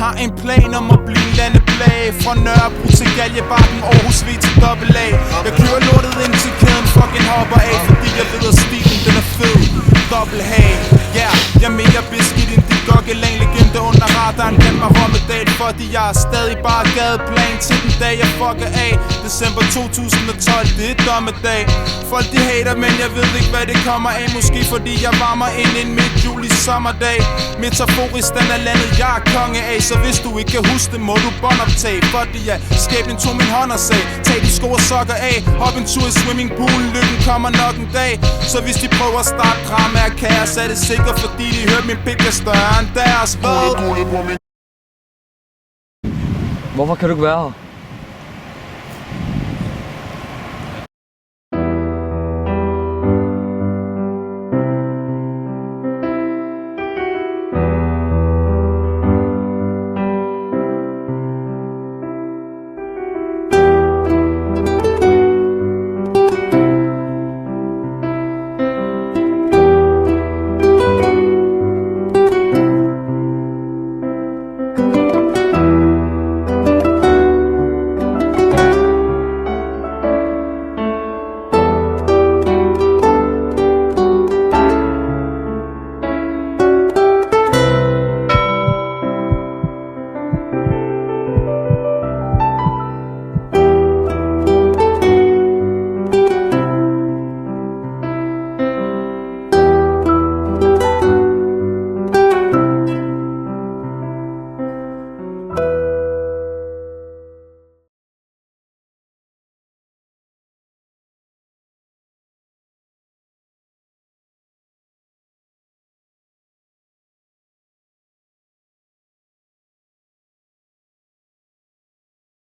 har en plan om at blive en landeplage. Fra Nørrebro til Galjebakken, Aarhus V til AA. Jeg kører lortet ind til kæden, fucking hopper af, fordi jeg ved at stilen den er fed. Dobbelthage, ja, jeg er mere beskidt end de gokkelang. Legende under radaren, kan mig Rommedal, fordi jeg er stadig bare gadeplan til den dag jeg fucker af. December 2012, det er dommedag. Folk de hater, men jeg ved ikke hvad det kommer af. Måske fordi jeg varmer ind en midt-juli sommerdag. Metaforisk den er landet, jeg er konge af. Så hvis du ikke kan huske det, må du båndoptage. Fordi jeg skæbnen tog min hånd og sagde, tag de sko og sokker af. Hop en tur i swimmingpoolen, lykken kommer nok en dag. Så hvis de prøver at starte drama og kaos, er det sikkert fordi de hørte min pik er større end deres. Hvorfor kan du ikke være her?